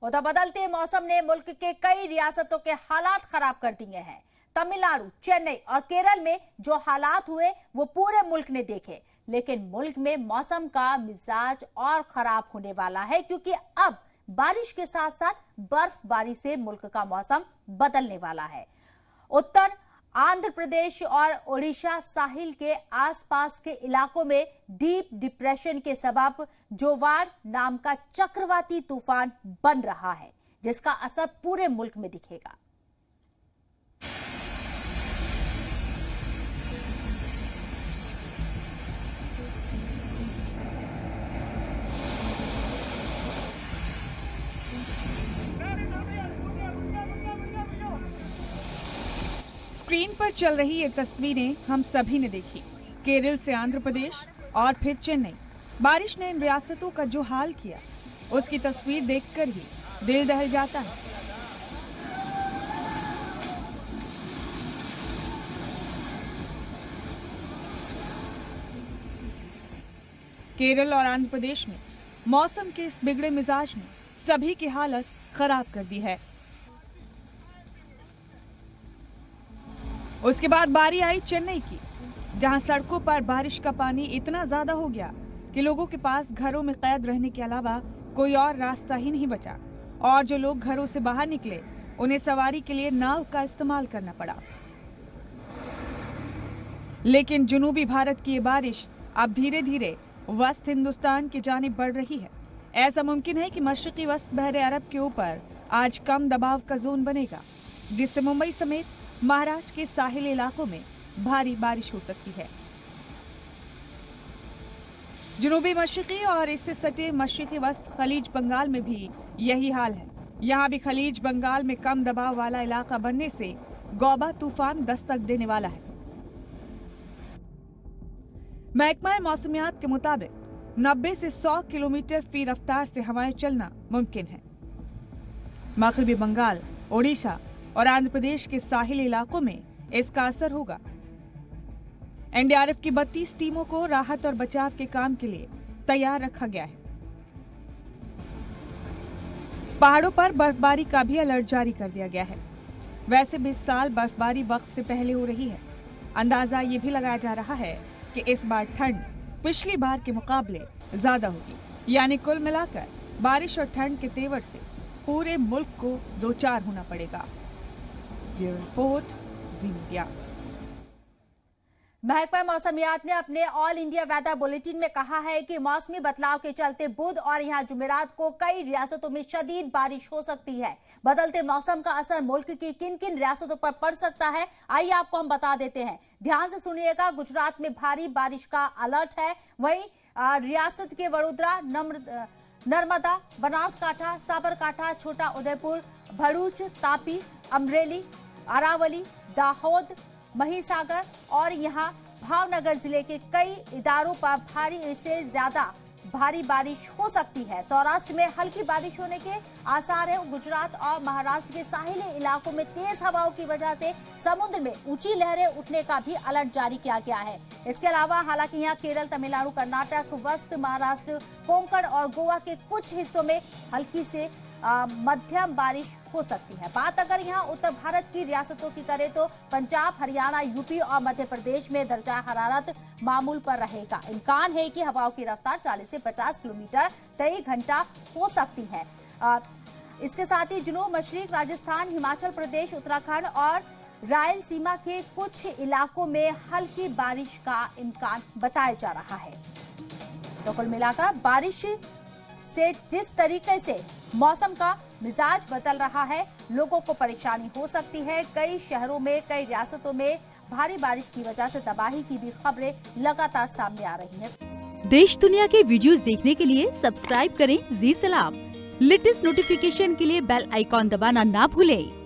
उधर बदलते मौसम ने मुल्क के कई रियासतों के हालात खराब कर दिए हैं। तमिलनाडु, चेन्नई और केरल में जो हालात हुए वो पूरे मुल्क ने देखे, लेकिन मुल्क में मौसम का मिजाज और खराब होने वाला है, क्योंकि अब बारिश के साथ साथ बर्फबारी से मुल्क का मौसम बदलने वाला है। उत्तर आंध्र प्रदेश और ओडिशा साहिल के आसपास के इलाकों में डीप डिप्रेशन के सबब जोवार नाम का चक्रवाती तूफान बन रहा है, जिसका असर पूरे मुल्क में दिखेगा। स्क्रीन पर चल रही ये तस्वीरें हम सभी ने देखी। केरल से आंध्र प्रदेश और फिर चेन्नई। बारिश ने इन रियासतों का जो हाल किया, उसकी तस्वीर देखकर ही दिल दहल जाता है। केरल और आंध्र प्रदेश में मौसम के इस बिगड़े मिजाज ने सभी की हालत खराब कर दी है। उसके बाद बारी आई चेन्नई की, जहां सड़कों पर बारिश का पानी इतना ज्यादा हो गया कि लोगों के पास घरों में कैद रहने के अलावा कोई और रास्ता ही नहीं बचा, और जो लोग घरों से बाहर निकले उन्हें सवारी के लिए नाव का इस्तेमाल करना पड़ा। लेकिन जुनूबी भारत की ये बारिश अब धीरे धीरे वस्त हिंदुस्तान की जानिब बढ़ रही है। ऐसा मुमकिन है कि मशरकी वस्त बहरे अरब के ऊपर आज कम दबाव का जोन बनेगा, जिससे मुंबई समेत महाराष्ट्र के साहिली इलाकों में भारी बारिश हो सकती है। जनूबी मशरकी और इससे सटे मशरकी वस्त खलीज बंगाल में भी यही हाल है। यहाँ भी खलीज बंगाल में कम दबाव वाला इलाका बनने से गौबा तूफान दस्तक देने वाला है। महकमा मौसमियात के मुताबिक 90 से 100 किलोमीटर फी रफ्तार से हवाएं चलना मुमकिन है। मगरबी बंगाल, ओडिशा और आंध्र प्रदेश के साहिली इलाकों में इसका असर होगा। एनडीआरएफ की 32 टीमों को राहत और बचाव के काम के लिए तैयार रखा गया है। पहाड़ों पर बर्फबारी का भी अलर्ट जारी कर दिया गया है। वैसे भी इस साल बर्फबारी वक्त से पहले हो रही है। अंदाजा ये भी लगाया जा रहा है कि इस बार ठंड पिछली बार के मुकाबले ज्यादा होगी, यानी कुल मिलाकर बारिश और ठंड के तेवर से पूरे मुल्क को दो चार होना पड़ेगा। ये रिपोर्ट जी मीडिया। महकमा मौसमियात ने अपने ऑल इंडिया वेदर बुलेटिन में कहा है कि मौसमी बदलाव के चलते बुध और यहां जुमेरात को कई रियासतों में शदीद बारिश हो सकती है। बदलते मौसम का असर मुल्क की किन किन रियासतों पर पड़ सकता है, आइए आपको हम बता देते हैं। ध्यान से सुनिएगा। गुजरात में भारी बारिश का अलर्ट है। वहीं रियासत के वडोदरा, नर्मदा, बनासकांठा, साबरकांठा, छोटा उदयपुर, भरूच, तापी, अमरेली, अरावली, दाहोद, महिसागर और यहां भावनगर जिले के कई इदारों पर भारी से ज्यादा भारी बारिश हो सकती है। सौराष्ट्र में हल्की बारिश होने के आसार है। गुजरात और महाराष्ट्र के साहिली इलाकों में तेज हवाओं की वजह से समुद्र में ऊंची लहरें उठने का भी अलर्ट जारी किया गया है। इसके अलावा हालांकि यहाँ केरल, तमिलनाडु, कर्नाटक, वस्त महाराष्ट्र, कोंकण और गोवा के कुछ हिस्सों में हल्की से मध्यम बारिश हो सकती है। बात अगर यहाँ उत्तर भारत की रियासतों की करें तो पंजाब, हरियाणा, यूपी और मध्य प्रदेश में दर्जा हरारत मामूल पर रहेगा। इम्कान है कि हवाओं की रफ्तार 40 से 50 किलोमीटर प्रति घंटा हो सकती है। इसके साथ ही जनूब मशरिक राजस्थान, हिमाचल प्रदेश, उत्तराखंड और रायलसीमा के कुछ इलाकों में हल्की बारिश का इम्कान बताया जा रहा है। तो कुल मिलाकर बारिश से जिस तरीके से मौसम का मिजाज बदल रहा है, लोगों को परेशानी हो सकती है। कई शहरों में, कई रियासतों में भारी बारिश की वजह से तबाही की भी खबरें लगातार सामने आ रही हैं। देश दुनिया के वीडियोस देखने के लिए सब्सक्राइब करें जी सलाम। लेटेस्ट नोटिफिकेशन के लिए बेल आइकॉन दबाना ना भूलें।